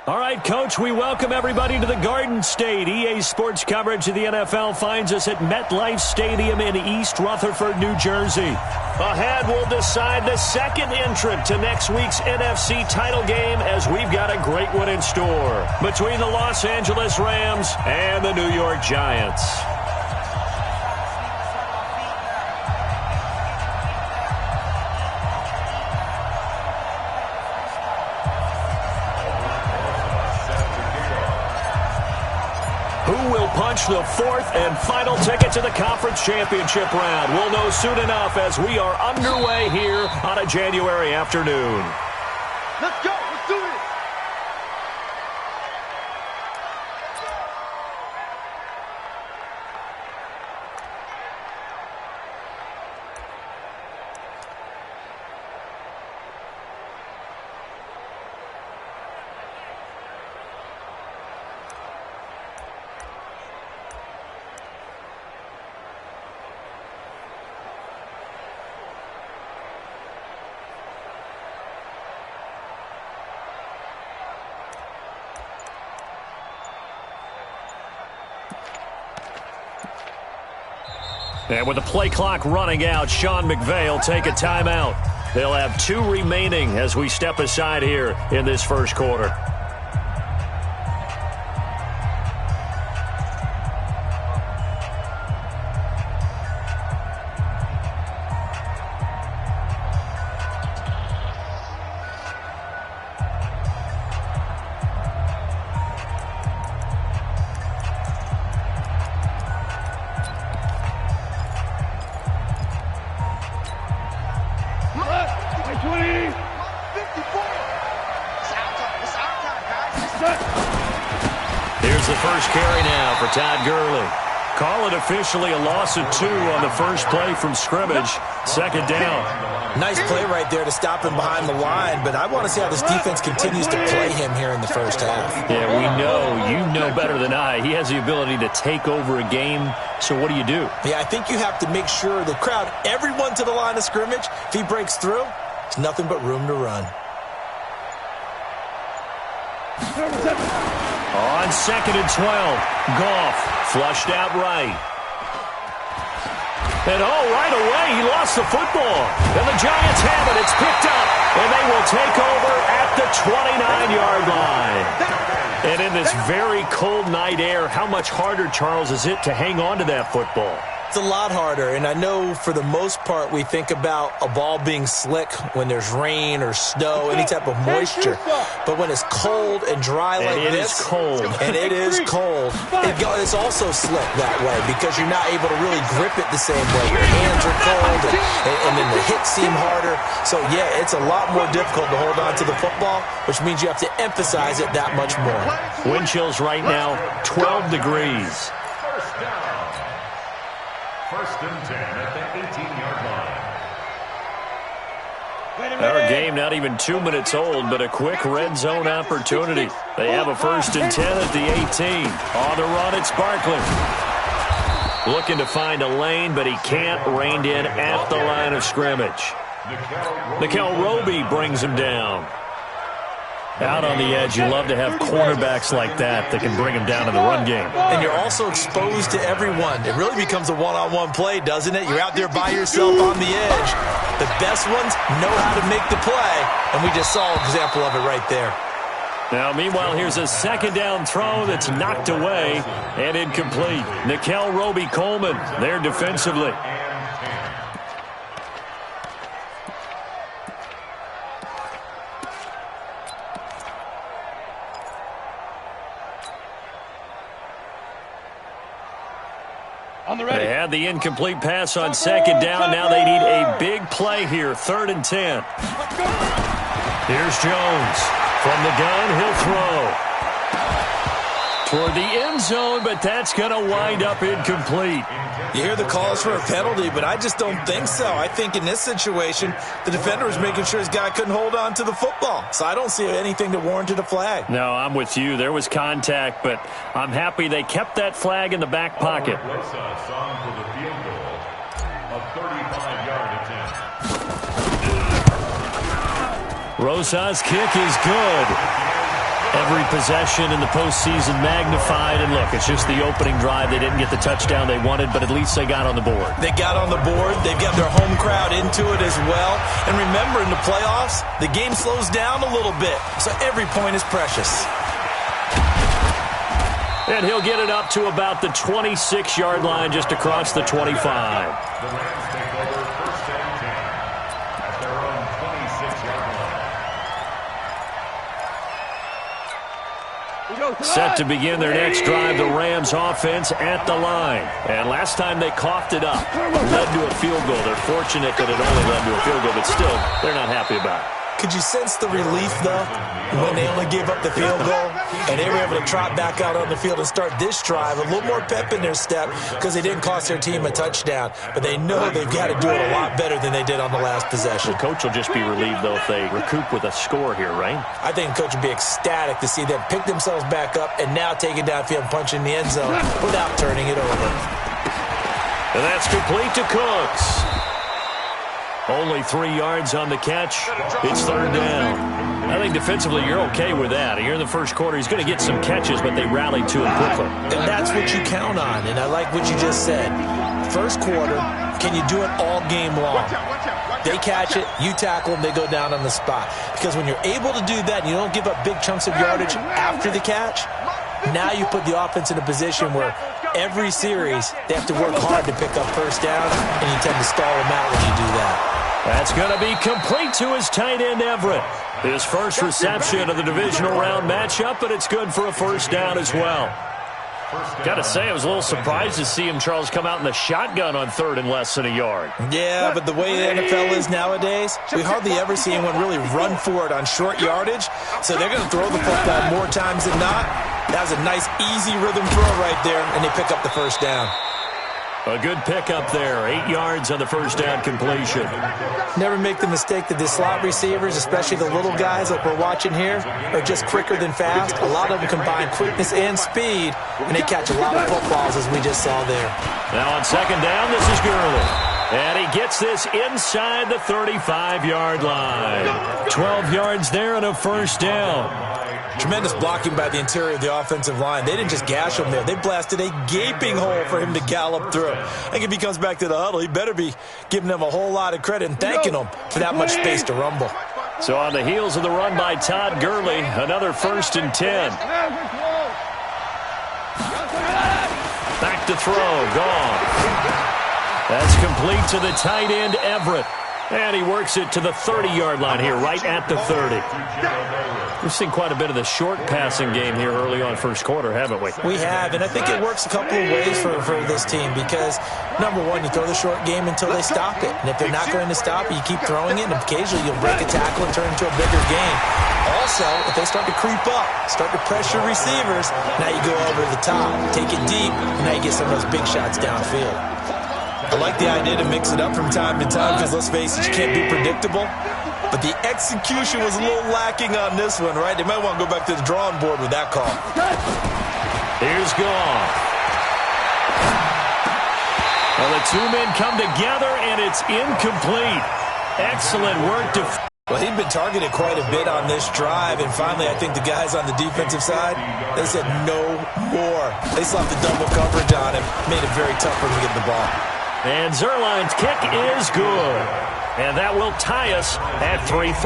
All right, Coach, we welcome everybody to the Garden State. EA Sports coverage of the NFL finds us at MetLife Stadium in East Rutherford, New Jersey. Ahead, we'll decide the second entrant to next week's NFC title game as we've got a great one in store between the Los Angeles Rams and the New York Giants. Punch the fourth and final ticket to the conference championship round. We'll know soon enough as we are underway here on a January afternoon. Let's go. Let's do it. And with the play clock running out, Sean McVay will take a timeout. They'll have 2 remaining as we step aside here in this first quarter. Here's the first carry now for Todd Gurley. Call it officially a loss of 2 on the first play from scrimmage. Second down. Nice play right there to stop him behind the line, but I want to see how this defense continues to play him here in the first half. Yeah, we know. You know better than I. He has the ability to take over a game, so what do you do? Yeah, I think you have to make sure the crowd, everyone to the line of scrimmage, if he breaks through, it's nothing but room to run. On 2nd and 12, Goff flushed out right. And right away, he lost the football. And the Giants have it. It's picked up. And they will take over at the 29-yard line. And in this very cold night air, how much harder, Charles, is it to hang on to that football? It's a lot harder, and I know for the most part we think about a ball being slick when there's rain or snow, any type of moisture. But when it's cold and dry like this, it's also slick that way because you're not able to really grip it the same way. Your hands are cold, and then the hits seem harder. So, yeah, it's a lot more difficult to hold on to the football, which means you have to emphasize it that much more. Wind chills right now, 12 degrees. First and 10 at the 18-yard line. Our game not even 2 minutes old, but a quick red zone opportunity. They have a 1st and 10 at the 18. On the run, it's Barkley. Looking to find a lane, but he can't. Reined in at the line of scrimmage. Nickel Roby brings him down. Out on the edge, you love to have cornerbacks like that can bring him down in the run game. And you're also exposed to everyone. It really becomes a one-on-one play, doesn't it? You're out there by yourself on the edge. The best ones know how to make the play, and we just saw an example of it right there. Now, meanwhile, here's a second down throw that's knocked away and incomplete. Nickel Roby-Coleman there defensively. They had the incomplete pass on second down. Now they need a big play here. 3rd and 10. Here's Jones. From the gun, he'll throw. Toward the end zone, but that's going to wind up incomplete. You hear the calls for a penalty, but I just don't think so. I think in this situation, the defender was making sure his guy couldn't hold on to the football. So I don't see anything that warranted a flag. No, I'm with you. There was contact, but I'm happy they kept that flag in the back pocket. Rosa's kick is good. Every possession in the postseason magnified, and look, it's just the opening drive. They didn't get the touchdown they wanted, but at least they got on the board. They got on the board. They've got their home crowd into it as well. And remember, in the playoffs, the game slows down a little bit, so every point is precious. And he'll get it up to about the 26-yard line, just across the 25. The Rams take over 1st and 10 at their own 26-yard line. Set to begin their next drive, the Rams offense at the line. And last time they coughed it up, led to a field goal. They're fortunate that it only led to a field goal, but still, they're not happy about it. Could you sense the relief, though, when they only gave up the field goal and they were able to trot back out on the field and start this drive? A little more pep in their step because they didn't cost their team a touchdown. But they know they've got to do it a lot better than they did on the last possession. The coach will just be relieved, though, if they recoup with a score here, right? I think the coach would be ecstatic to see them pick themselves back up and now take it downfield and punch in the end zone without turning it over. And that's complete to Cooks. Only 3 yards on the catch. It's 3rd down. I think defensively you're okay with that. Here in the first quarter, he's going to get some catches, but they rallied to him quickly. And that's what you count on, and I like what you just said. First quarter, can you do it all game long? They catch it, you tackle them, they go down on the spot. Because when you're able to do that and you don't give up big chunks of yardage after the catch, now you put the offense in a position where every series they have to work hard to pick up first down, and you tend to stall them out when you do that. That's going to be complete to his tight end, Everett. His first reception of the divisional round matchup, but it's good for a first down as well. Got to say, I was a little surprised to see him, Charles, come out in the shotgun on 3rd and less than a yard. Yeah, but the way the NFL is nowadays, we hardly ever see anyone really run for it on short yardage, so they're going to throw the football more times than not. That was a nice, easy rhythm throw right there, and they pick up the first down. A good pickup there, 8 yards on the first down completion. Never make the mistake that the slot receivers, especially the little guys like we're watching here, are just quicker than fast. A lot of them combine quickness and speed, and they catch a lot of footballs, as we just saw there. Now on 2nd down, this is Gurley. And he gets this inside the 35-yard line. 12 yards there and a first down. Tremendous blocking by the interior of the offensive line. They didn't just gash him there. They blasted a gaping hole for him to gallop through. I think if he comes back to the huddle, he better be giving them a whole lot of credit and thanking them for that much space to rumble. So on the heels of the run by Todd Gurley, another 1st and 10. Back to throw, gone. That's complete to the tight end, Everett. And he works it to the 30-yard line here, right at the 30. We've seen quite a bit of the short passing game here early on first quarter, haven't we? We have, and I think it works a couple of ways for this team because, number one, you throw the short game until they stop it. And if they're not going to stop it, you keep throwing it, and occasionally you'll break a tackle and turn into a bigger game. Also, if they start to creep up, start to pressure receivers, now you go over the top, take it deep, and now you get some of those big shots downfield. I like the idea to mix it up from time to time because, let's face it, you can't be predictable. But the execution was a little lacking on this one, right? They might want to go back to the drawing board with that call. Here's Goff. Well, the two men come together, and it's incomplete. Excellent work. Well, he'd been targeted quite a bit on this drive, and finally I think the guys on the defensive side, they said no more. They slapped the double coverage on him, made it very tough for him to get the ball. And Zerline's kick is good. And that will tie us at 3-3.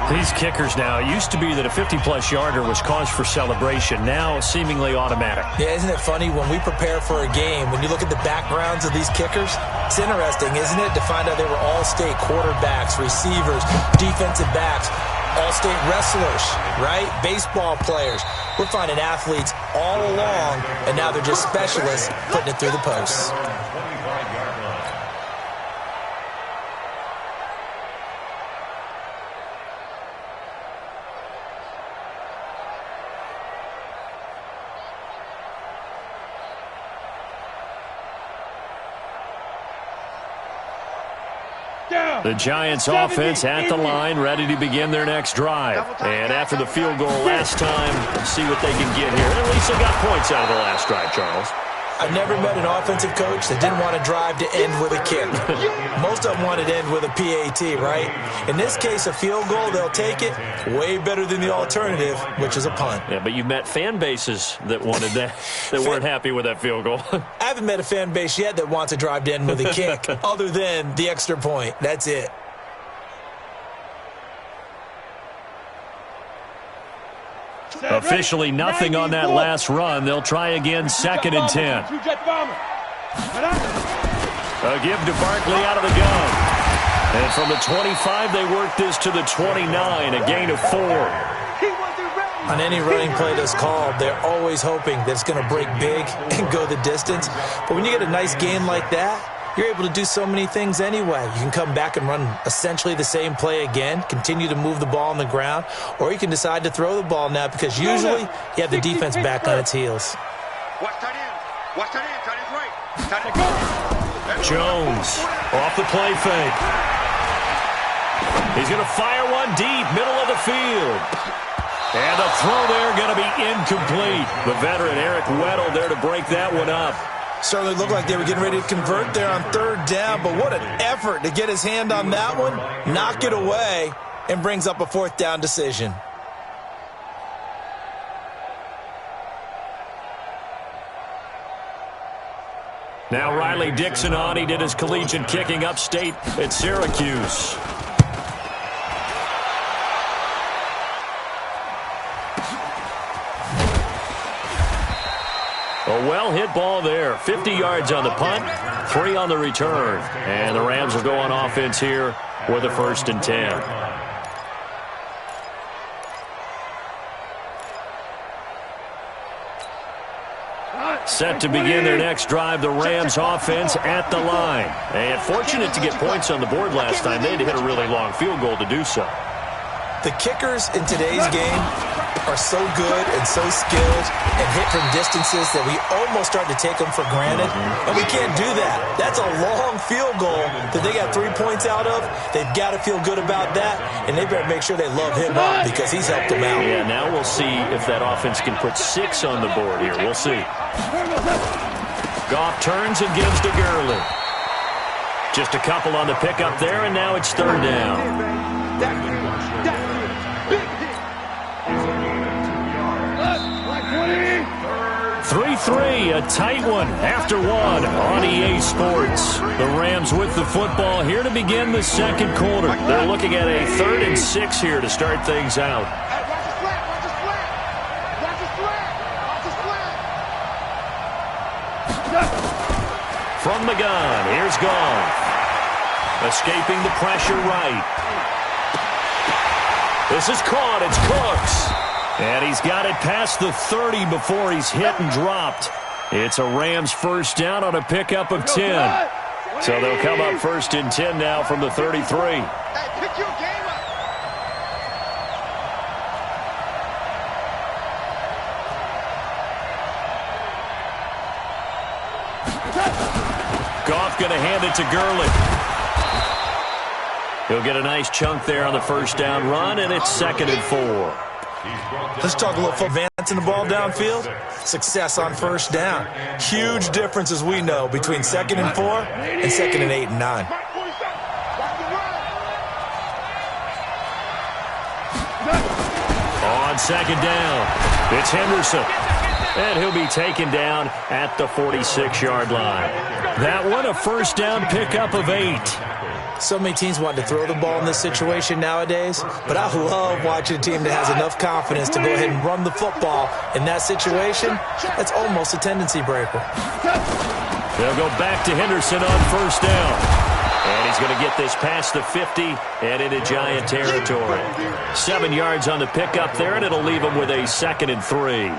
These kickers now, it used to be that a 50-plus yarder was cause for celebration. Now, seemingly automatic. Yeah, isn't it funny when we prepare for a game, when you look at the backgrounds of these kickers, it's interesting, isn't it, to find out they were all-state quarterbacks, receivers, defensive backs, all-state wrestlers, right? Baseball players. We're finding athletes all along, and now they're just specialists putting it through the posts. The Giants offense at the line, ready to begin their next drive. And after the field goal last time, let's see what they can get here. At least they got points out of the last drive, Charles. I've never met an offensive coach that didn't want to drive to end with a kick. Most of them wanted to end with a PAT, right? In this case, a field goal, they'll take it. Way better than the alternative, which is a punt. Yeah, but you've met fan bases that wanted that, that weren't happy with that field goal. I haven't met a fan base yet that wants to drive to end with a kick, other than the extra point. That's it. Officially nothing on that last run. They'll try again, 2nd and 10. A give to Barkley out of the gun. And from the 25, they work this to the 29, a gain of 4. On any running play that's called, they're always hoping that it's going to break big and go the distance. But when you get a nice gain like that, you're able to do so many things anyway. You can come back and run essentially the same play again, continue to move the ball on the ground, or you can decide to throw the ball now because usually you have the defense back on its heels. Jones off the play fake. He's going to fire one deep, middle of the field. And the throw there going to be incomplete. The veteran Eric Weddle there to break that one up. Certainly looked like they were getting ready to convert there on 3rd down, but what an effort to get his hand on that one, knock it away, and brings up a 4th down decision. Now Riley Dixon on. He did his collegiate kicking upstate at Syracuse. A well-hit ball there. 50 yards on the punt, 3 on the return. And the Rams will go on offense here with a 1st and 10. Set to begin their next drive, the Rams offense at the line. And fortunate to get points on the board last time. They had to hit a really long field goal to do so. The kickers in today's game are so good and so skilled and hit from distances that we almost start to take them for granted. And we can't do that. That's a long field goal that they got 3 points out of. They've got to feel good about that, and they better make sure they love him up because he's helped them out. Yeah, now we'll see if that offense can put 6 on the board here. We'll see. Goff turns and gives to Gurley. Just a couple on the pickup there, and now it's 3rd down. 3-3, a tight one after 1 on EA Sports. The Rams with the football here to begin the 2nd quarter. They're looking at a 3rd and 6 here to start things out. From the gun, here's Goff. Escaping the pressure right. This is caught, it's Cooks. And he's got it past the 30 before he's hit and dropped. It's a Rams 1st down on a pickup of 10. So they'll come up 1st and 10 now from the 33. Goff going to hand it to Gurley. He'll get a nice chunk there on the 1st down run, and it's 2nd and 4. Let's talk a little foot advancing the ball downfield. Success on 1st down. Huge difference, as we know, between 2nd and 4 and 2nd and 8 and 9. On 2nd down, it's Henderson. And he'll be taken down at the 46-yard line. That one, a 1st down pickup of 8. So many teams want to throw the ball in this situation nowadays, but I love watching a team that has enough confidence to go ahead and run the football in that situation. That's almost a tendency breaker. They'll go back to Henderson on 1st down. And he's going to get this past the 50 and into Giant territory. 7 yards on the pickup there, and it'll leave him with a 2nd and 3.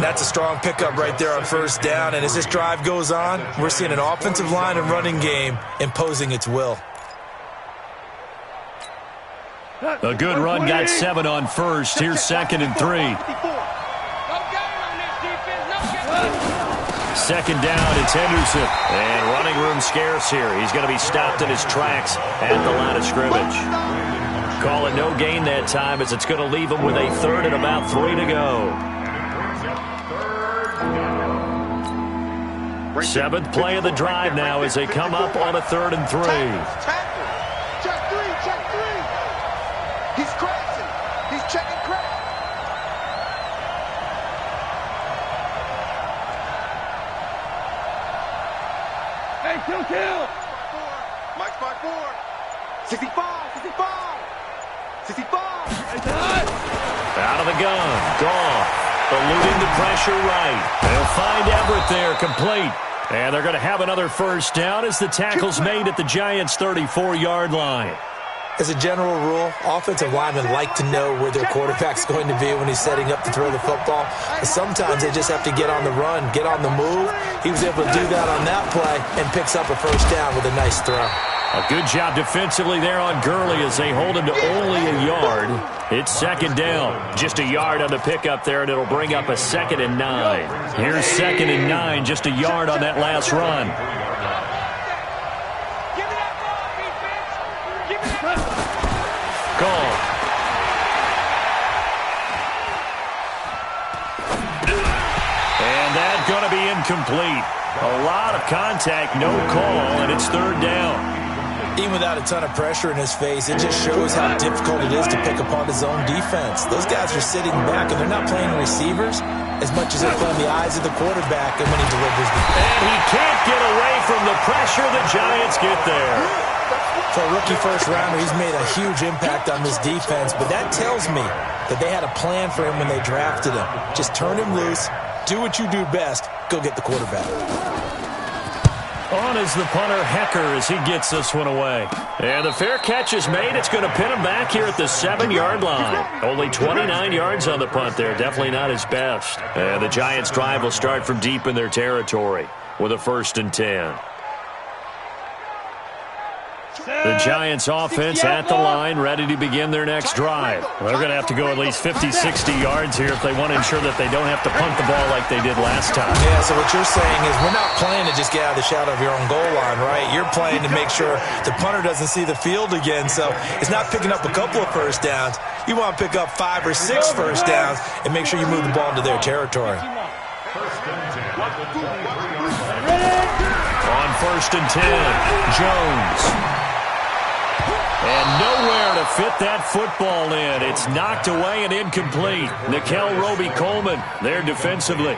That's a strong pickup right there on 1st down, and as this drive goes on, we're seeing an offensive line and running game imposing its will. A good run, got 7 on 1st. Here's 2nd and 3. 2nd down, it's Henderson. And running room scarce here. He's going to be stopped in his tracks at the line of scrimmage. Call it no gain that time, as it's going to leave him with a 3rd and about 3 to go. Seventh play of the drive now as they come up on a 3rd and 3. Tackle. Check three. He's crashing. He's checking crack. Hey, kill. Mike's by 4. 65. Out of the gun. Gone. Eluding the pressure right. They'll find Everett there, complete. And they're going to have another first down as the tackle's made at the Giants' 34-yard line. As a general rule, offensive linemen like to know where their quarterback's going to be when he's setting up to throw the football. But sometimes they just have to get on the run, get on the move. He was able to do that on that play and picks up a first down with a nice throw. A good job defensively there on Gurley as they hold him to only a yard. It's second down. Just a yard on the pickup there, and it'll bring up a 2nd and 9. Here's 2nd and 9, just a yard on that last run. Goal. And that's going to be incomplete. A lot of contact, no call, and it's 3rd down. Even without a ton of pressure in his face, it just shows how difficult it is to pick apart his own defense. Those guys are sitting back, and they're not playing receivers as much as they're playing the eyes of the quarterback and when he delivers the ball. And he can't get away from the pressure. The Giants get there. For a rookie first-rounder, he's made a huge impact on this defense, but that tells me that they had a plan for him when they drafted him. Just turn him loose, do what you do best, go get the quarterback. On is the punter, Hecker, as he gets this one away. And the fair catch is made. It's going to pin him back here at the 7-yard line. Only 29 yards on the punt there. Definitely not his best. And the Giants' drive will start from deep in their territory with a 1st and 10. The Giants offense at the line, ready to begin their next drive. They're going to have to go at least 50, 60 yards here if they want to ensure that they don't have to punt the ball like they did last time. Yeah, so what you're saying is we're not playing to just get out of the shadow of your own goal line, right? You're playing to make sure the punter doesn't see the field again. So it's not picking up a couple of first downs. You want to pick up 5 or 6 first downs and make sure you move the ball into their territory. On 1st and 10, Jones. And nowhere to fit that football in. It's knocked away and incomplete. Nickel Roby-Coleman there defensively.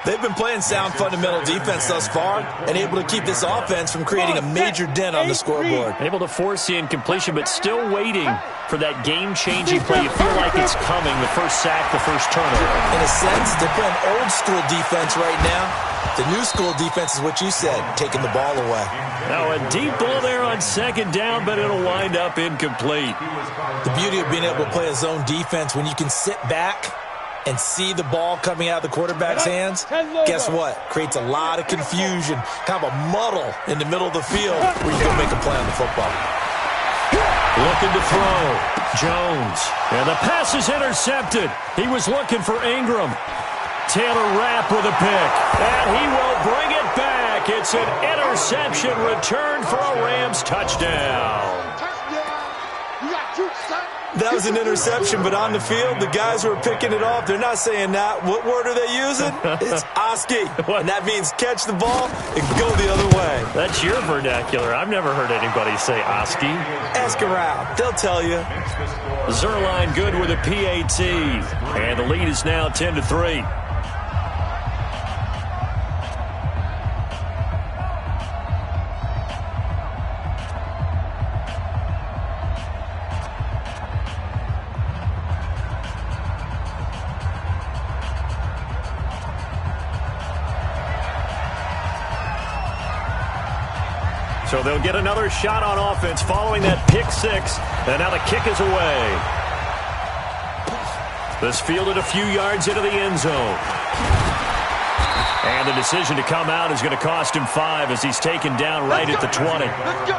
They've been playing sound fundamental defense thus far and able to keep this offense from creating a major dent on the scoreboard. Able to force the incompletion, but still waiting for that game-changing play. You feel like it's coming, the first sack, the first turnover. In a sense, they're playing old-school defense right now. The new school defense is what you said, taking the ball away. Now a deep ball there on 2nd down, but it'll wind up incomplete. The beauty of being able to play a zone defense when you can sit back and see the ball coming out of the quarterback's hands, guess what? Creates a lot of confusion, kind of a muddle in the middle of the field where you go make a play on the football. Looking to throw. Jones. And the pass is intercepted. He was looking for Ingram. Taylor Rapp with a pick. And he will bring it back. It's an interception return for a Rams touchdown. That was an interception, but on the field, the guys who are picking it off, they're not saying that. What word are they using? It's Oski. And that means catch the ball and go the other way. That's your vernacular. I've never heard anybody say Oski. Ask around. They'll tell you. Zerline good with a PAT. And the lead is now 10-3. So they'll get another shot on offense following that pick 6. And now the kick is away. This fielded a few yards into the end zone. And the decision to come out is going to cost him 5 as he's taken down right at the 20. Let's go.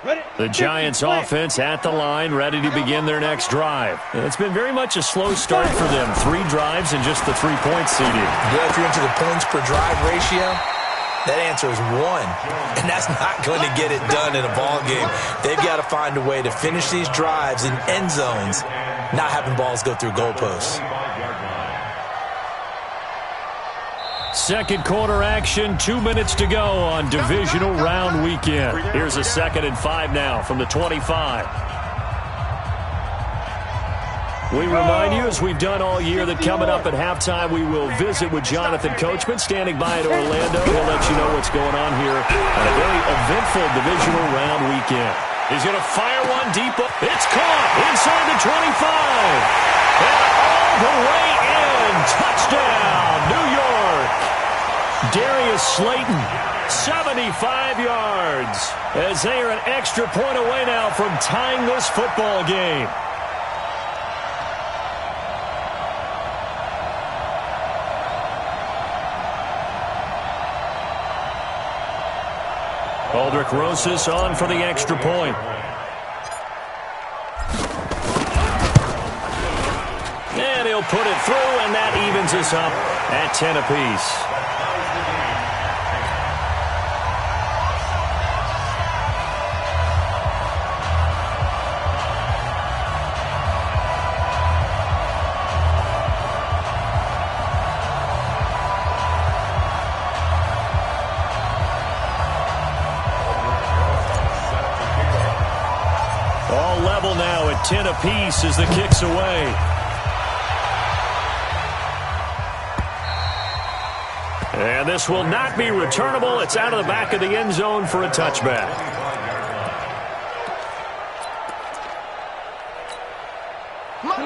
The Giants offense at the line, ready to begin their next drive. It's been very much a slow start for them. 3 drives and just the 3-point seeding. Yeah, if you're into the points per drive ratio, that answer is 1. And that's not going to get it done in a ball game. They've got to find a way to finish these drives in end zones, not having balls go through goalposts. Second quarter action, 2 minutes to go on divisional round weekend. Here's a 2nd and 5 now from the 25. We remind you, as we've done all year, that coming up at halftime, we will visit with Jonathan Coachman, standing by at Orlando. He'll let you know what's going on here on a very eventful divisional round weekend. He's going to fire one deep. It's caught inside the 25. And all the way in. Touchdown, New York. Darius Slayton, 75 yards, as they are an extra point away now from tying this football game. Aldrich Rosas on for the extra point. And he'll put it through, and that evens us up at 10 apiece. All level now at 10 apiece as the kick's away. And this will not be returnable. It's out of the back of the end zone for a touchback.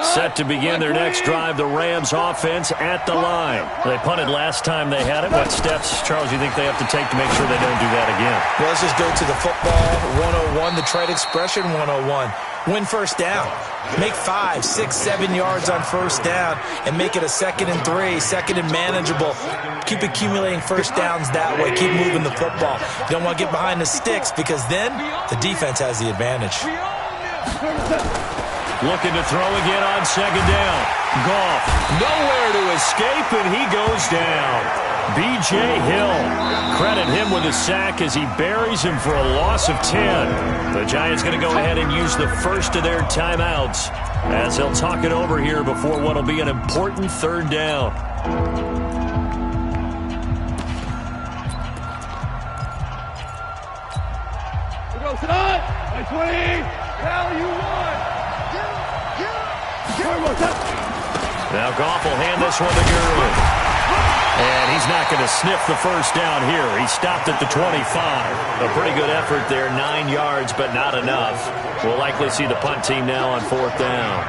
Set to begin their next drive, the Rams offense at the line. They punted last time they had it. What steps, Charles, you think they have to take to make sure they don't do that again? Well, let's just go to the football 101, the trade expression 101. Win first down. Make 5, 6, 7 yards on first down and make it a 2nd and 3, 2nd and manageable. Keep accumulating first downs that way. Keep moving the football. You don't want to get behind the sticks because then the defense has the advantage. Looking to throw again on 2nd down. Goff nowhere to escape, and he goes down. B.J. Hill, credit him with a sack as he buries him for a loss of 10. The Giants going to go ahead and use the first of their timeouts as they'll talk it over here before what will be an important 3rd down. Here goes tonight. 20. Hell, you won. Now Goff will hand this one to Gurley. And he's not going to sniff the first down here. He stopped at the 25. A pretty good effort there, 9 yards, but not enough. We'll likely see the punt team now on 4th down.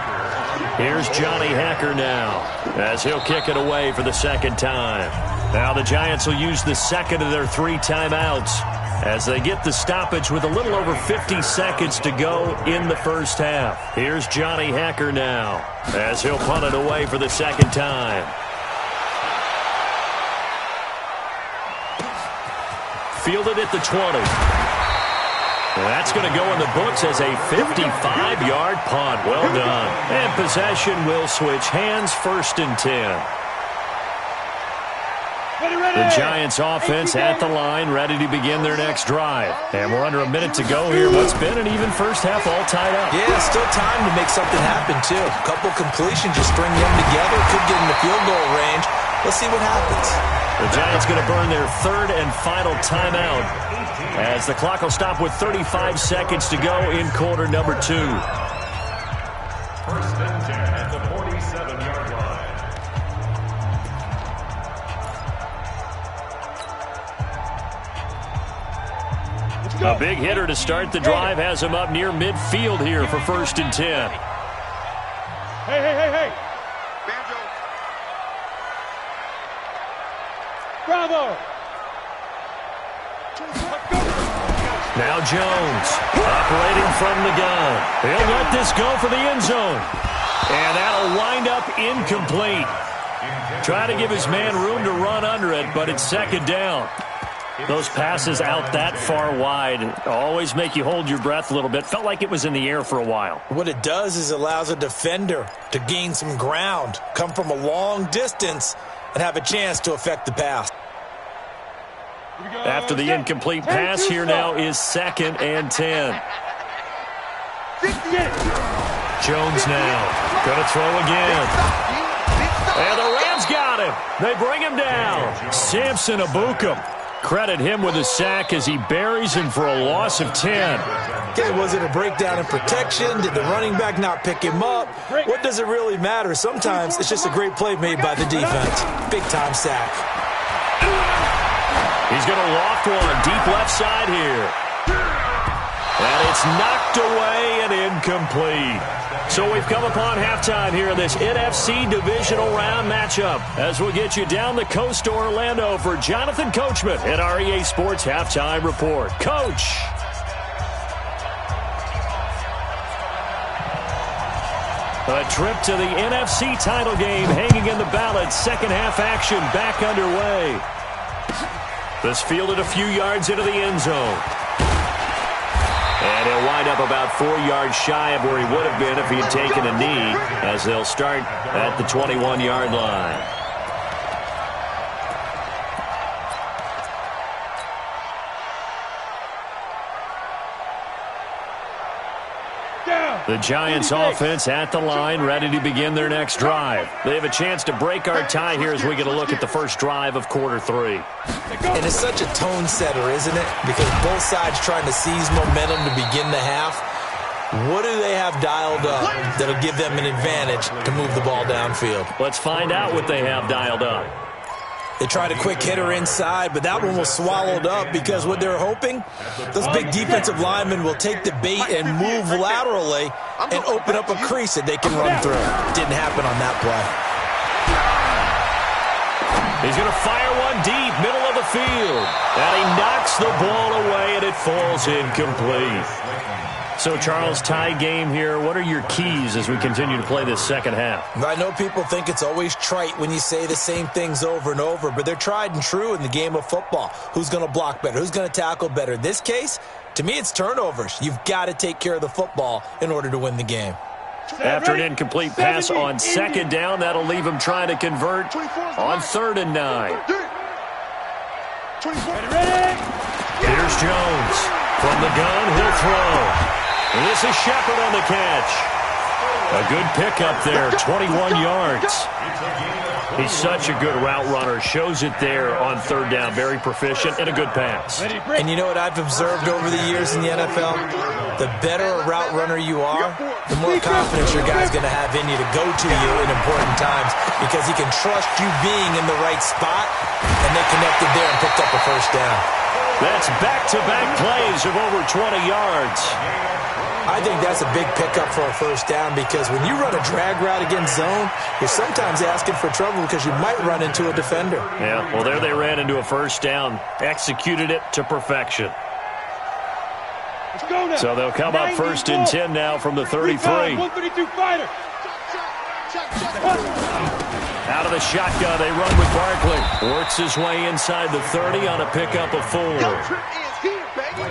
Here's Johnny Hacker now as he'll kick it away for the 2nd time. Now the Giants will use the 2nd of their 3 timeouts as they get the stoppage with a little over 50 seconds to go in the first half. Here's Johnny Hacker now as he'll punt it away for the 2nd time. Fielded at the 20. That's going to go in the books as a 55-yard punt. Well done. And possession will switch hands, 1st and 10. The Giants offense at the line, ready to begin their next drive. And we're under a minute to go here. What's been an even first half all tied up. Yeah, still time to make something happen, too. A couple completions, just string them together. Could get in the field goal range. Let's see what happens. The Giants going to burn their 3rd and final timeout as the clock will stop with 35 seconds to go in quarter number 2. 1st and 10 at the 47-yard line. A big hitter to start the drive has him up near midfield here for 1st and 10. Hey. Banjo. Bravo. Now Jones operating from the gun. He'll let this go for the end zone. And that'll wind up incomplete. Try to give his man room to run under it, but it's 2nd down. Those passes out that far wide always make you hold your breath a little bit. Felt like it was in the air for a while. What it does is allows a defender to gain some ground, come from a long distance, and have a chance to affect the pass. After the incomplete pass, here now is 2nd and 10. Jones now going to throw again. And the Rams got him. They bring him down. Samson Abukum. Credit him with a sack as he buries him for a loss of 10. Okay, was it a breakdown in protection? Did the running back not pick him up? What does it really matter? Sometimes it's just a great play made by the defense. Big-time sack. He's going to loft one deep left side here. And it's knocked away and incomplete. So we've come upon halftime here in this NFC Divisional Round matchup as we'll get you down the coast to Orlando for Jonathan Coachman at our EA Sports Halftime Report. Coach. A trip to the NFC title game hanging in the balance. Second half action back underway. This fielded a few yards into the end zone. And he'll wind up about 4 yards shy of where he would have been if he had taken a knee, as they'll start at the 21-yard line. The Giants offense at the line, ready to begin their next drive. They have a chance to break our tie here as we get a look at the first drive of quarter 3. And it's such a tone setter, isn't it? Because both sides trying to seize momentum to begin the half. What do they have dialed up that'll give them an advantage to move the ball downfield? Let's find out what they have dialed up. They tried a quick hitter inside, but that one was swallowed up because what they're hoping, those big defensive linemen will take the bait and move laterally and open up a crease that they can run through. Didn't happen on that play. He's going to fire one deep, middle of the field. And he knocks the ball away, and it falls incomplete. So, Charles, tie game here. What are your keys as we continue to play this second half? I know people think it's always trite when you say the same things over and over, but they're tried and true in the game of football. Who's going to block better? Who's going to tackle better? In this case, to me, it's turnovers. You've got to take care of the football in order to win the game. After an incomplete pass on second down, that'll leave him trying to convert on 3rd and 9. Here's Jones. From the gun, he'll throw. This is Shepard on the catch. A good pickup there, 21 yards. He's such a good route runner. Shows it there on 3rd down. Very proficient and a good pass. And you know what I've observed over the years in the NFL? The better a route runner you are, the more confidence your guy's going to have in you to go to you in important times because he can trust you being in the right spot, and they connected there and picked up a first down. That's back-to-back plays of over 20 yards. I think that's a big pickup for a first down because when you run a drag route against zone, you're sometimes asking for trouble because you might run into a defender. Yeah, well, there they ran into a first down. Executed it to perfection. So they'll come up 1st and 10 now from the 33. 132 fighter. Out of the shotgun, they run with Barkley. Works his way inside the 30 on a pickup of 4.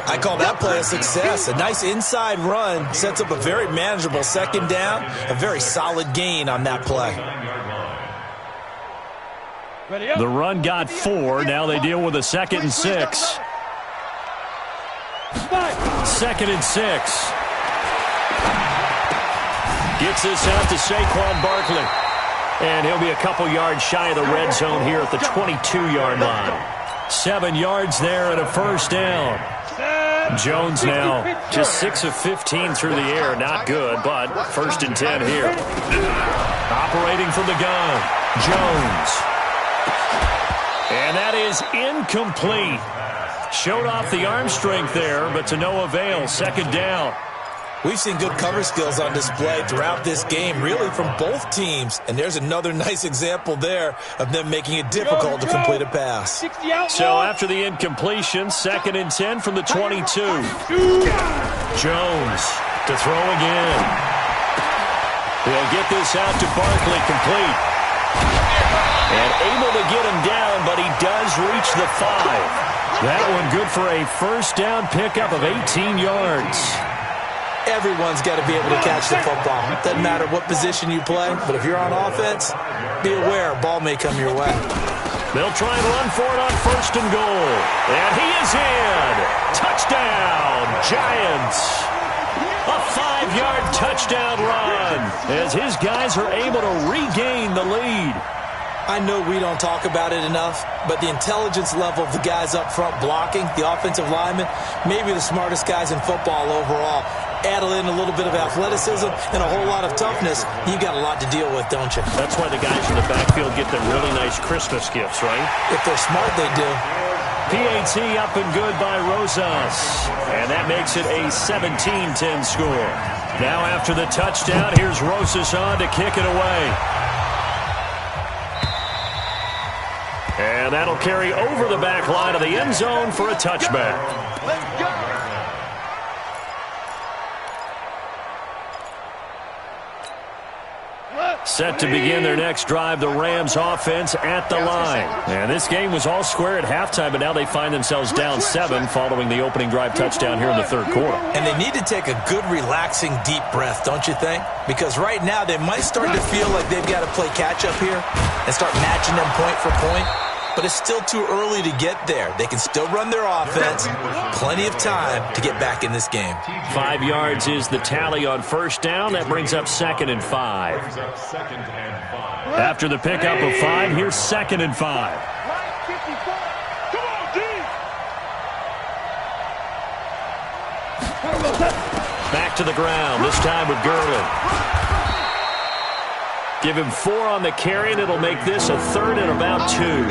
I call that play a success. A nice inside run sets up a very manageable second down. A very solid gain on that play. The run got 4. Now they deal with a 2nd and 6. 2nd and 6. Gets this out to Saquon Barkley. And he'll be a couple yards shy of the red zone here at the 22-yard line. 7 yards there and a first down. Jones now just 6 of 15 through the air. Not good, but 1st and 10 here. Operating from the gun, Jones. And that is incomplete. Showed off the arm strength there, but to no avail. 2nd down. We've seen good cover skills on display throughout this game, really from both teams. And there's another nice example there of them making it difficult to complete a pass. So after the incompletion, 2nd and 10 from the 22. Jones to throw again. He'll get this out to Barkley, complete. And able to get him down, but he does reach the 5. That one good for a first down pickup of 18 yards. Everyone's got to be able to catch the football. Doesn't matter what position you play, but if you're on offense, be aware a ball may come your way. They'll try and run for it on first and goal. And he is in. Touchdown, Giants. A 5-yard touchdown run as his guys are able to regain the lead. I know we don't talk about it enough, but the intelligence level of the guys up front blocking, the offensive linemen, maybe the smartest guys in football overall. Add in a little bit of athleticism and a whole lot of toughness, you got a lot to deal with, don't you? That's why the guys in the backfield get them really nice Christmas gifts, right? If they're smart, they do. PAT up and good by Rosas. And that makes it a 17-10 score. Now after the touchdown, here's Rosas on to kick it away. And that'll carry over the back line of the end zone for a touchback. Let's go. Set to begin their next drive, the Rams offense at the line. And this game was all square at halftime, but now they find themselves down 7 following the opening drive touchdown here in the third quarter. And they need to take a good, relaxing, deep breath, don't you think? Because right now they might start to feel like they've got to play catch-up here and start matching them point for point. But it's still too early to get there. They can still run their offense. Plenty of time to get back in this game. 5 yards is the tally on first down. That brings up 2nd and 5. After the pickup of 5, here's 2nd and 5. Back to the ground, this time with Gurley. Give him 4 on the carry, and it'll make this a 3rd and about 2.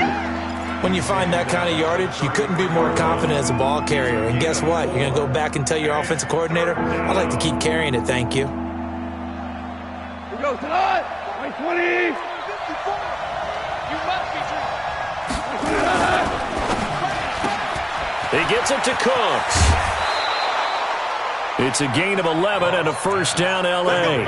When you find that kind of yardage, you couldn't be more confident as a ball carrier. And guess what? You're going to go back and tell your offensive coordinator, I'd like to keep carrying it, thank you. Here we go tonight. 20. You must be He gets it to Cooks. It's a gain of 11 and a first down, L.A.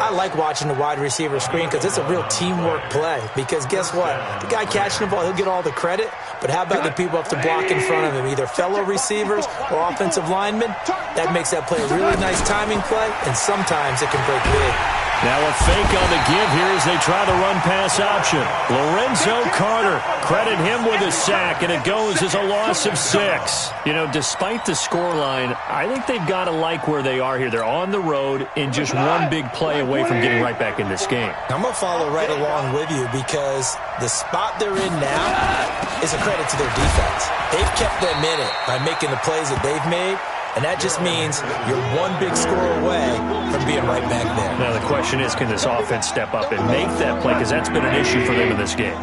I like watching the wide receiver screen because it's a real teamwork play. Because guess what? The guy catching the ball, he'll get all the credit. But how about the people up to block in front of him, either fellow receivers or offensive linemen? That makes that play a really nice timing play, and sometimes it can break big. Now a fake on the give here as they try the run-pass option. Lorenzo Carter, credit him with a sack, and it goes as a loss of 6. You know, despite the scoreline, I think they've got to like where they are here. They're on the road in just one big play away from getting right back in this game. I'm going to follow right along with you because the spot they're in now is a credit to their defense. They've kept them in it by making the plays that they've made. And that just means you're one big score away from being right back there. Now the question is, can this offense step up and make that play? Because that's been an issue for them in this game.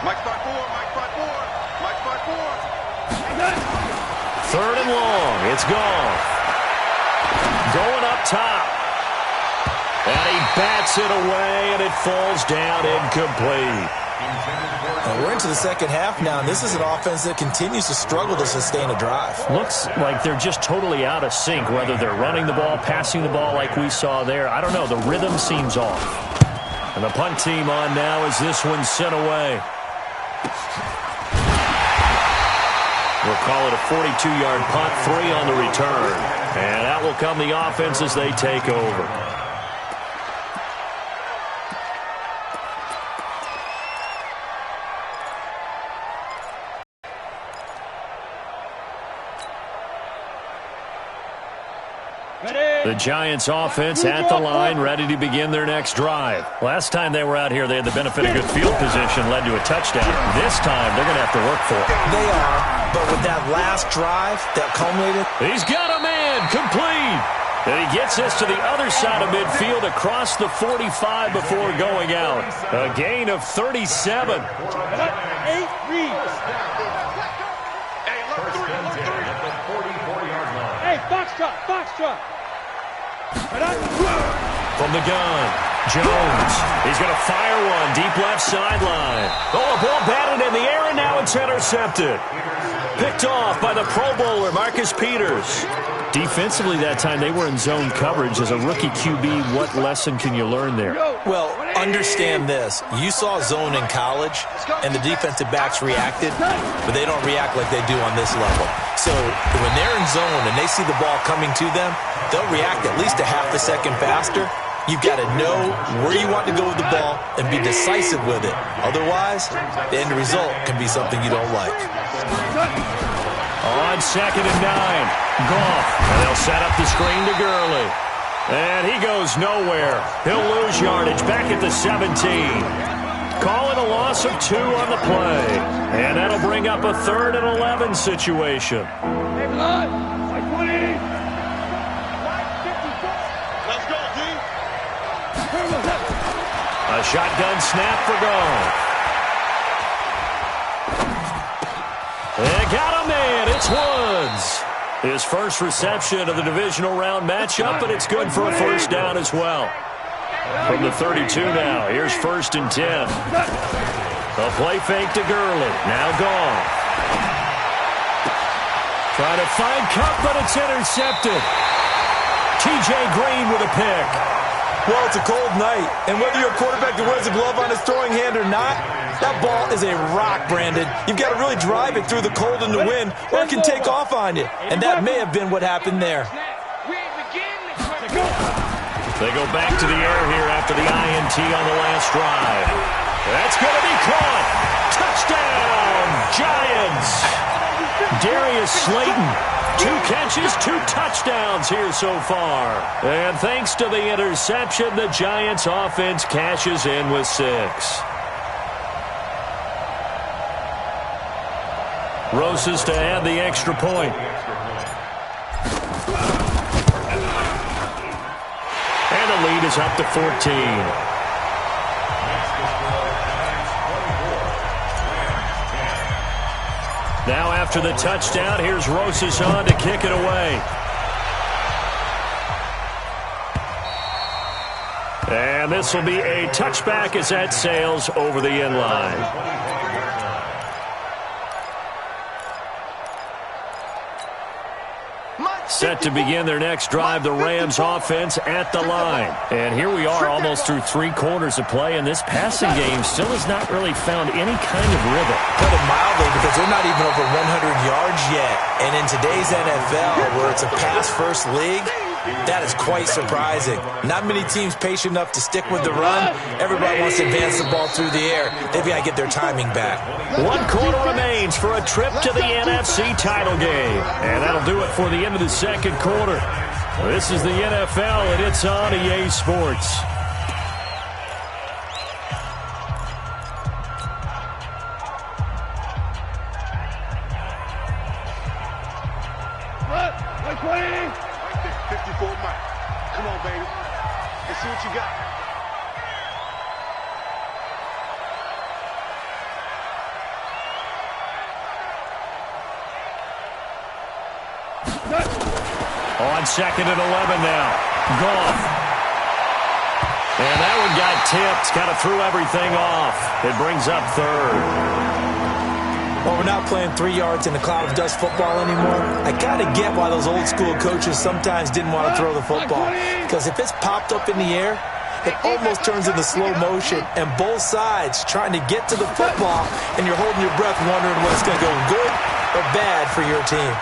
Mike spot 4, Mike spot 4, Mike spot 4. 3rd and long. It's gone. Going up top. And he bats it away, and it falls down incomplete. We're into the second half now, and this is an offense that continues to struggle to sustain a drive. Looks like they're just totally out of sync, whether they're running the ball, passing the ball like we saw there. I don't know. The rhythm seems off. And the punt team on now as this one's sent away. We'll call it a 42-yard punt, 3 on the return. And out will come the offense as they take over. The Giants offense at the line, ready to begin their next drive. Last time they were out here, they had the benefit of good field position, led to a touchdown. This time, they're going to have to work for it. They are, but with that last drive that culminated. He's got a man, complete. And he gets us to the other side of midfield across the 45 before going out. A gain of 37. 8 reads. Hey, box drop, box drop. From the gun, Jones, he's going to fire one deep left sideline. Oh, a ball batted in the air, and now it's intercepted. Picked off by the Pro Bowler, Marcus Peters. Defensively that time, they were in zone coverage. As a rookie QB, what lesson can you learn there? Well, understand this. You saw zone in college, and the defensive backs reacted, but they don't react like they do on this level. So when they're in zone and they see the ball coming to them, they'll react at least a half a second faster. You've got to know where you want to go with the ball and be decisive with it. Otherwise, the end result can be something you don't like. On 2nd and 9, Goff, and they'll set up the screen to Gurley. And he goes nowhere. He'll lose yardage back at the 17. Calling a loss of 2 on the play. And that'll bring up a 3rd and 11 situation. Hey, blood. Like 20. Let's go, D. A shotgun snap for Goff. They got a man. It's Woods. His first reception of the divisional round matchup, and it's good for a first down as well. From the 32 now, here's 1st and 10. A play fake to Gurley. Now Goff. Trying to find Cup, but it's intercepted. T.J. Green with a pick. Well, it's a cold night, and whether you're a quarterback that wears a glove on his throwing hand or not, that ball is a rock, Brandon. You've got to really drive it through the cold and the wind, or it can take off on you. And that may have been what happened there. They go back to the air here after the INT on the last drive. That's going to be caught. Touchdown, Giants. Darius Slayton. 2 catches, 2 touchdowns here so far. And thanks to the interception, the Giants offense cashes in with 6. Rosas to add the extra point. And the lead is up to 14. Now after the touchdown, here's Rosas on to kick it away. And this will be a touchback as that sails over the end line. Set to begin their next drive, the Rams offense at the line. And here we are almost through 3 quarters of play, and this passing game still has not really found any kind of rhythm. Put it mildly, because they're not even over 100 yards yet. And in today's NFL, where it's a pass-first league, that is quite surprising. Not many teams patient enough to stick with the run. Everybody wants to advance the ball through the air. They've got to get their timing back. 1 quarter remains for a trip to the NFC title game. And that'll do it for the end of the 2nd quarter. This is the NFL, and it's on EA Sports. What? Like 20. 54 Mike. Come on, baby. Let's see what you got. On 2nd and 11 now. Goff. And that one got tipped. Kind of threw everything off. It brings up 3rd. Well, we're not playing 3 yards in a cloud of dust football anymore. I kind of get why those old school coaches sometimes didn't want to throw the football. Because if it's popped up in the air, it almost turns into slow motion. And both sides trying to get to the football, and you're holding your breath wondering whether it's going to go good or bad for your team.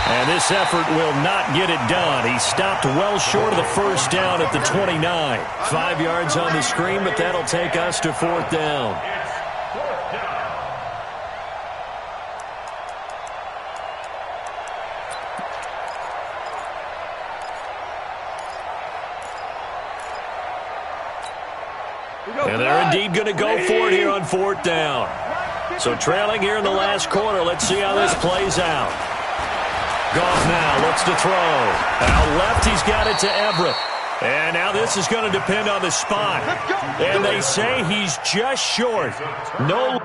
And this effort will not get it done. He stopped well short of the first down at the 29. 5 yards on the screen, but that'll take us to 4th down. And they're indeed going to go for it here on 4th down. So trailing here in the last quarter. Let's see how this plays out. Goff now looks to throw. Out left, he's got it to Everett. And now this is going to depend on the spot. And they say he's just short. No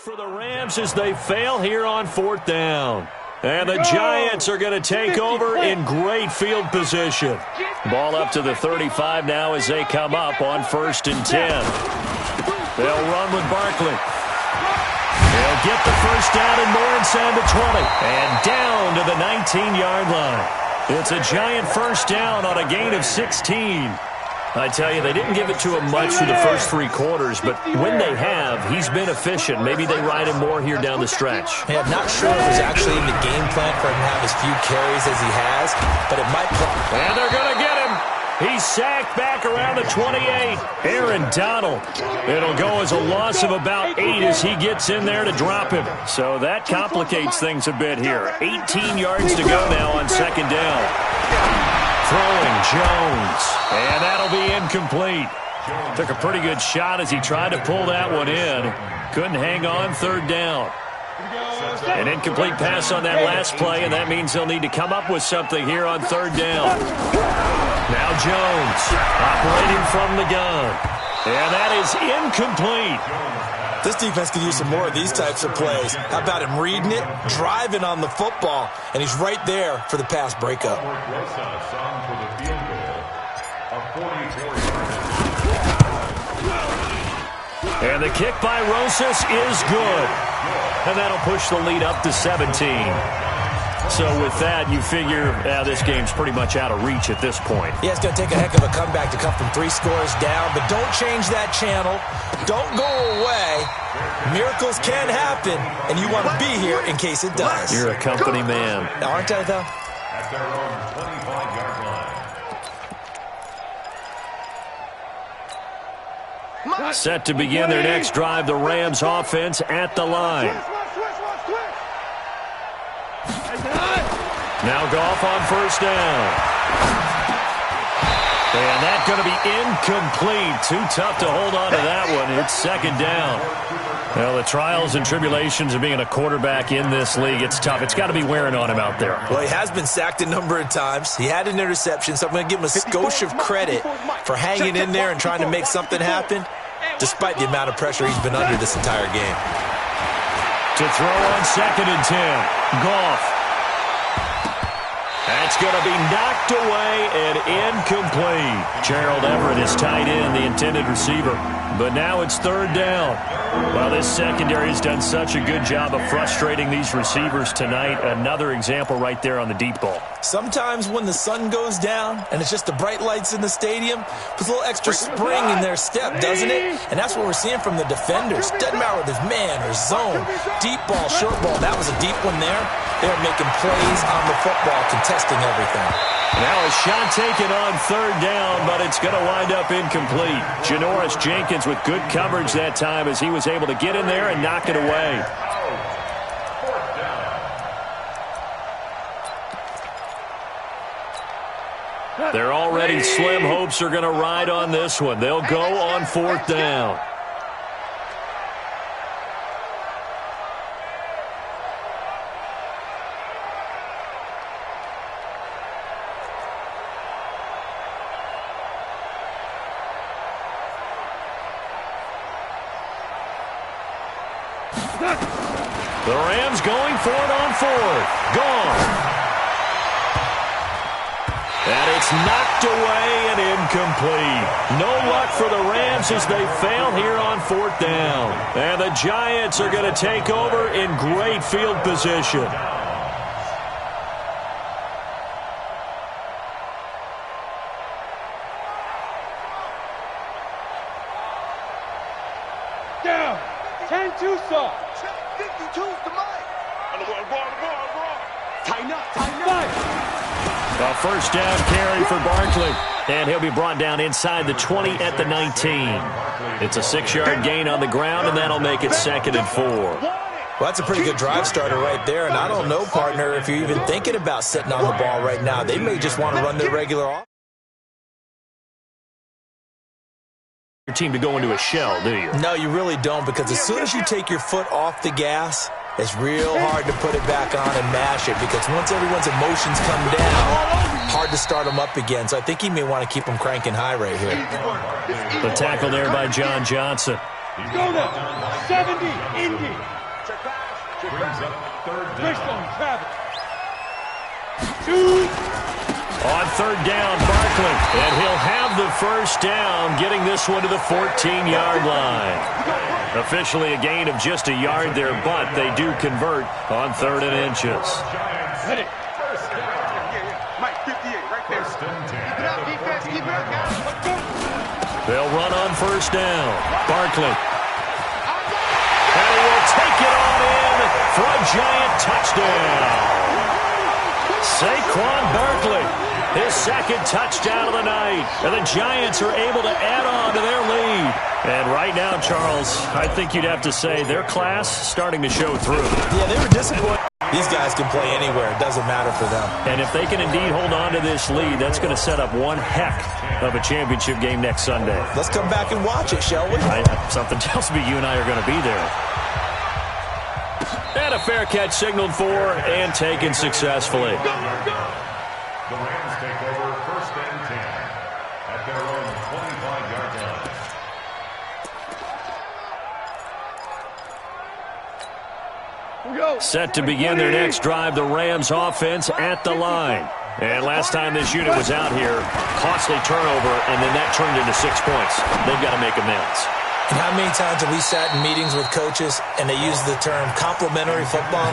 for the Rams as they fail here on 4th down. And the Giants are going to take over in great field position. Ball up to the 35 now as they come up on 1st and 10. They'll run with Barkley. They'll get the first down and more inside the 20. And down to the 19-yard line. It's a Giant first down on a gain of 16. I tell you, they didn't give it to him much through the first 3 quarters, but when they have, he's been efficient. Maybe they ride him more here down the stretch. Yeah, I'm not sure it was actually in the game plan for him to have as few carries as he has, but it might. And they're going to get him. He's sacked back around the 28. Aaron Donald. It'll go as a loss of about 8 as he gets in there to drop him. So that complicates things a bit here. 18 yards to go now on 2nd down. Throwing Jones, and that'll be incomplete. Took a pretty good shot as he tried to pull that one in. Couldn't hang on 3rd down. An incomplete pass on that last play, and that means they'll need to come up with something here on 3rd down. Now Jones operating from the gun, and that is incomplete. This defense could use some more of these types of plays. How about him reading it, driving on the football, and he's right there for the pass breakup. And the kick by Rosas is good. And that'll push the lead up to 17. So with that, you figure this game's pretty much out of reach at this point. Yeah, it's going to take a heck of a comeback to come from 3 scores down, but don't change that channel. Don't go away. Miracles can happen, and you want to be here in case it does. You're a company man. Aren't I, though? At their own 25-yard line. Set to begin their next drive, the Rams offense at the line. Now Goff on 1st down. And that's going to be incomplete. Too tough to hold on to that one. It's 2nd down. Well, the trials and tribulations of being a quarterback in this league, it's tough. It's got to be wearing on him out there. Well, he has been sacked a number of times. He had an interception, so I'm going to give him a skosh of credit for hanging in there and trying to make something happen, despite the amount of pressure he's been under this entire game. To throw on 2nd and 10. Goff. That's going to be knocked away and incomplete. Gerald Everett is tight end, the intended receiver. But now it's 3rd down. Well, this secondary has done such a good job of frustrating these receivers tonight. Another example right there on the deep ball. Sometimes when the sun goes down and it's just the bright lights in the stadium, puts a little extra spring in their step, doesn't it? And that's what we're seeing from the defenders. Doesn't matter whether it's man or zone. Deep ball, short ball. That was a deep one there. They're making plays on the football, contesting everything. Now a shot taken on 3rd down, but it's going to wind up incomplete. Janoris Jenkins with good coverage that time as he was able to get in there and knock it away. Their already slim hopes are going to ride on this one. They'll go on 4th down. The Rams going for it on 4th. Gone. And it's knocked away and incomplete. No luck for the Rams as they fail here on 4th down. And the Giants are going to take over in great field position. Down. 10-2 saw. 52's the mic. Tighten up, tighten up. A first down carry for Barkley. And he'll be brought down inside the 20 at the 19. It's a 6-yard gain on the ground, and that'll make it 2nd and 4. Well, that's a pretty good drive starter right there. And I don't know, partner, if you're even thinking about sitting on the ball right now. They may just want to run their regular offense. Your team to go into a shell, do you? No, you really don't, because as soon as you take your foot off the gas, it's real hard to put it back on and mash it, because once everyone's emotions come down, hard to start them up again. So I think he may want to keep them cranking high right here. The tackle there by John Johnson. Go now. 70, Indy. brings up third Fish down. bone, Travis. Shoot. On third down, Barkley. And he'll have the first down, getting this one to the 14-yard line. Officially a gain of just a yard there, but they do convert on 3rd and inches. Hit it. First down. Yeah. Mike, 58, right there. First and 10. Keep it up, defense. Keep it up, guys. Let's go. They'll run on first down. Barkley. And he will take it on in for a Giant touchdown. Saquon Barkley, his second touchdown of the night. And the Giants are able to add on to their lead. And right now, Charles, I think you'd have to say their class starting to show through. Yeah, they were disappointed. These guys can play anywhere. It doesn't matter for them. And if they can indeed hold on to this lead, that's going to set up one heck of a championship game next Sunday. Let's come back and watch it, shall we? Something tells me you and I are going to be there. And a fair catch signaled for and taken successfully. The Rams take over first and 10 at their own 25-yard line. Set to begin their next drive, the Rams offense at the line. And last time this unit was out here, costly turnover, and then that turned into 6 points. They've got to make amends. And how many times have we sat in meetings with coaches and they use the term complementary football?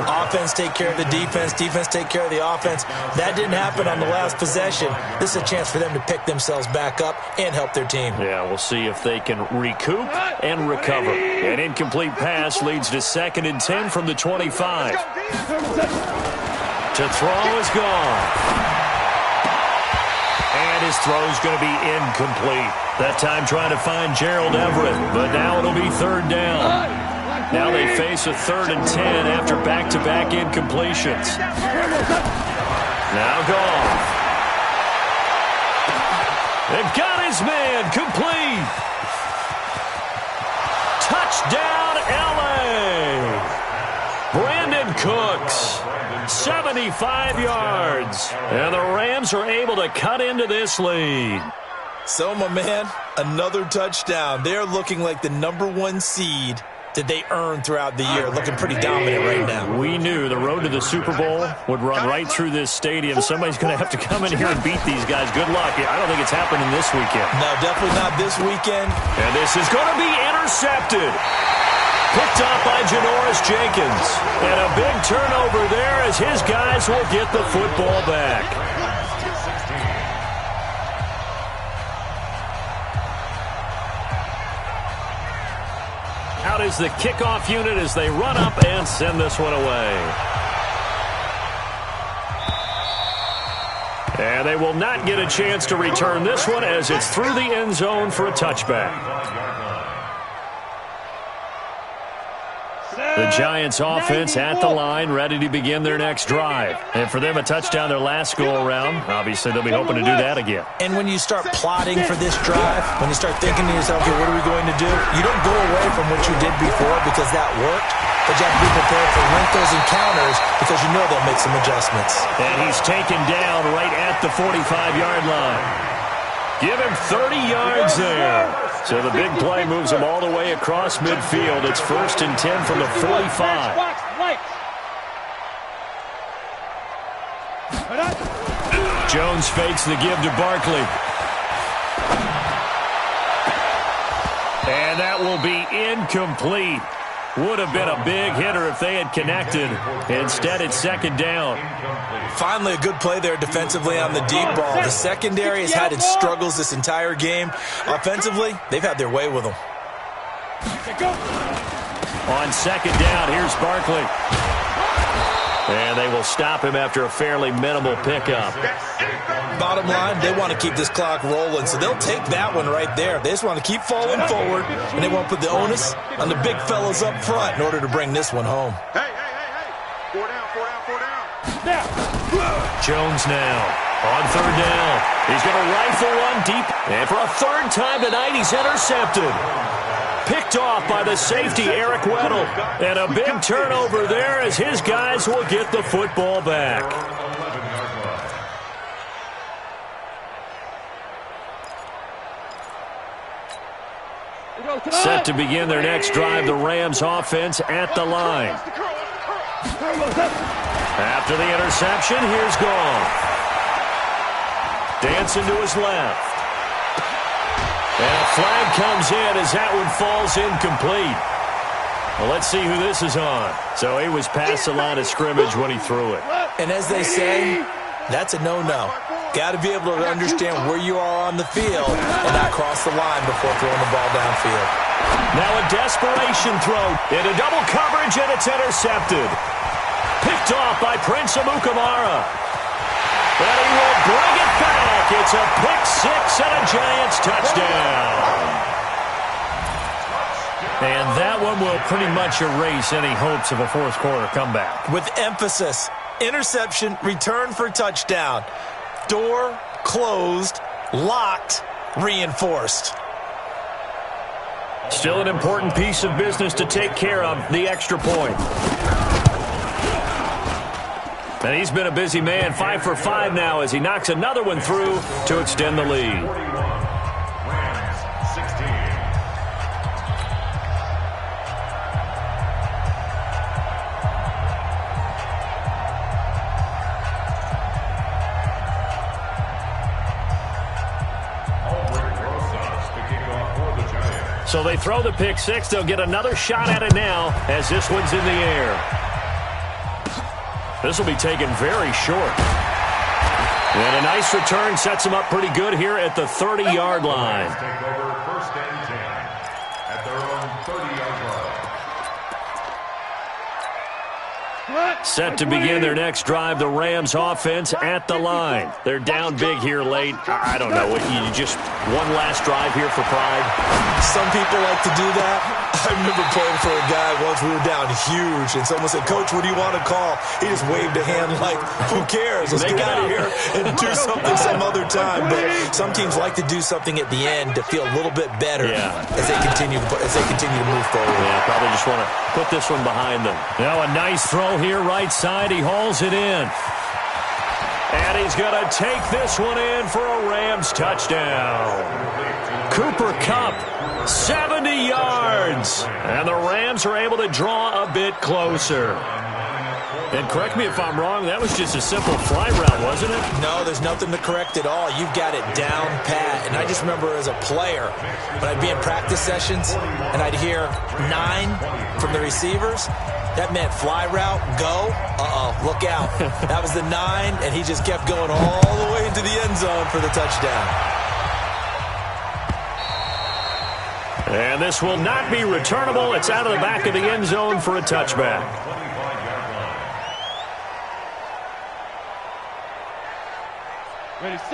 Offense take care of the defense, defense take care of the offense. That didn't happen on the last possession. This is a chance for them to pick themselves back up and help their team. Yeah, we'll see if they can recoup and recover. An incomplete pass leads to 2nd and 10 from the 25. To throw is gone. And his throw's going to be incomplete. That time trying to find Gerald Everett, but now it'll be 3rd down. Now they face a 3rd and 10 after back-to-back incompletions. Now Goff. They've got his man complete. Touchdown, L.A. Brandon Cooks. 75 yards. And the Rams are able to cut into this lead. So, my man, another touchdown. They're looking like the #1 seed that they earned throughout the year. Looking pretty dominant right now. We knew the road to the Super Bowl would run right through this stadium. Somebody's going to have to come in here and beat these guys. Good luck. I don't think it's happening this weekend. No, definitely not this weekend. And this is going to be intercepted. Picked off by Janoris Jenkins. And a big turnover there as his guys will get the football back. Out is the kickoff unit as they run up and send this one away. And they will not get a chance to return this one as it's through the end zone for a touchback. The Giants offense at the line, ready to begin their next drive. And for them, a touchdown their last go-around. Obviously, they'll be hoping to do that again. And when you start plotting for this drive, when you start thinking to yourself, okay, what are we going to do? You don't go away from what you did before because that worked, but you have to be prepared for wrinkles and counters because you know they'll make some adjustments. And he's taken down right at the 45-yard line. Give him 30 yards there. So the big play moves him all the way across midfield. It's 1st and 10 from the 45. Jones fakes the give to Barkley. And that will be incomplete. Would have been a big hitter if they had connected. Instead, it's 2nd down. Finally, a good play there defensively on the deep ball. The secondary has had its struggles this entire game. Offensively, they've had their way with them. On 2nd down, here's Barkley. And they will stop him after a fairly minimal pickup. Bottom line, they want to keep this clock rolling, so they'll take that one right there. They just want to keep falling forward, and they want to put the onus on the big fellas up front in order to bring this one home. Hey. 4 down. Jones now on 3rd down. He's going to rifle one deep, and for a 3rd time tonight, he's intercepted. Picked off by the safety, Eric Weddle. And a big turnover there as his guys will get the football back. Set to begin their next drive, the Rams offense at the line. After the interception, here's Goff. Dancing to his left. And a flag comes in as that one falls incomplete. Well, let's see who this is on. So he was past the line of scrimmage when he threw it. And as they say, that's a no-no. Got to be able to understand where you are on the field and not cross the line before throwing the ball downfield. Now a desperation throw into double coverage, and it's intercepted. Picked off by Prince Amukamara. But he will bring it back. It's a pick six and a Giants touchdown. And that one will pretty much erase any hopes of a fourth quarter comeback. With emphasis, interception, return for touchdown. Door closed, locked, reinforced. Still an important piece of business to take care of, the extra point. And he's been a busy man, 5 for 5 now as he knocks another one through to extend the lead. So they throw the pick six. They'll get another shot at it now as this one's in the air. This will be taken very short. And a nice return sets them up pretty good here at the 30-yard line. Take over first and 10 at their own 30-yard line. Set to begin their next drive, the Rams offense at the line. They're down big here late. I don't know. You just one last drive here for pride? Some people like to do that. I remember playing for a guy once. We were down huge, and someone said, "Coach, what do you want to call?" He just waved a hand like, "Who cares? Let's get out of here and do something some other time." But some teams like to do something at the end to feel a little bit better as they continue to move forward. Yeah, probably just want to put this one behind them. Now a nice throw here, right side. He hauls it in. And he's going to take this one in for a Rams touchdown. Cooper Kupp, 70 yards. And the Rams are able to draw a bit closer. And correct me if I'm wrong, that was just a simple fly route, wasn't it? No, there's nothing to correct at all. You've got it down pat. And I just remember as a player, when I'd be in practice sessions and I'd hear 9 from the receivers, that meant fly route, go, look out. That was the 9, and he just kept going all the way into the end zone for the touchdown. And this will not be returnable. It's out of the back of the end zone for a touchback.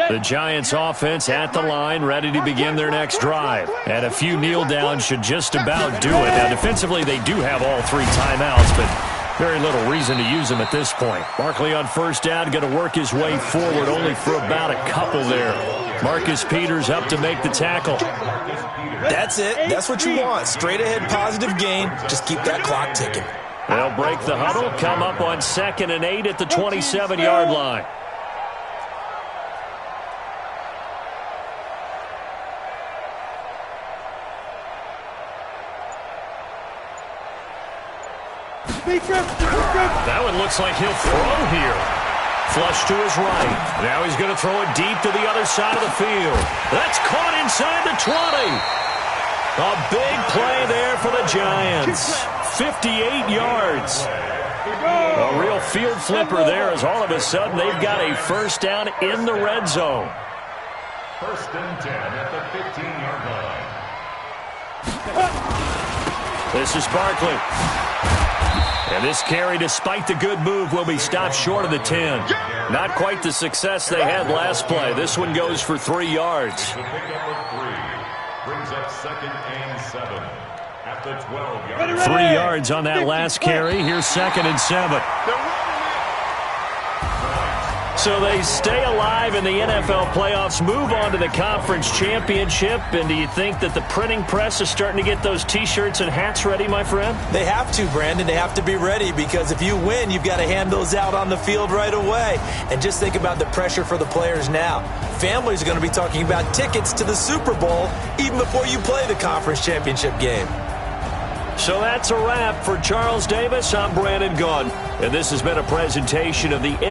The Giants offense at the line, ready to begin their next drive. And a few kneel downs should just about do it. Now, defensively, they do have all 3 timeouts, but very little reason to use them at this point. Barkley on first down, going to work his way forward, only for about a couple there. Marcus Peters up to make the tackle. That's it. That's what you want. Straight ahead positive gain. Just keep that clock ticking. They'll break the huddle, come up on 2nd and 8 at the 27-yard line. That one looks like he'll throw here. Flush to his right. Now he's going to throw it deep to the other side of the field. That's caught inside the 20. A big play there for the Giants. 58 yards. A real field flipper there as all of a sudden they've got a first down in the red zone. First and 10 at the 15-yard line. This is Barkley. And this carry, despite the good move, will be stopped short of the 10. Not quite the success they had last play. This one goes for 3 yards. The pickup of 3 brings up 2nd and 7 at the 12-yard line. 3 yards on that last carry. Here's 2nd and 7. So they stay alive in the NFL playoffs, move on to the conference championship. And do you think that the printing press is starting to get those T-shirts and hats ready, my friend? They have to, Brandon. They have to be ready because if you win, you've got to hand those out on the field right away. And just think about the pressure for the players now. Families are going to be talking about tickets to the Super Bowl even before you play the conference championship game. So that's a wrap for Charles Davis. I'm Brandon Gaudin, and this has been a presentation of the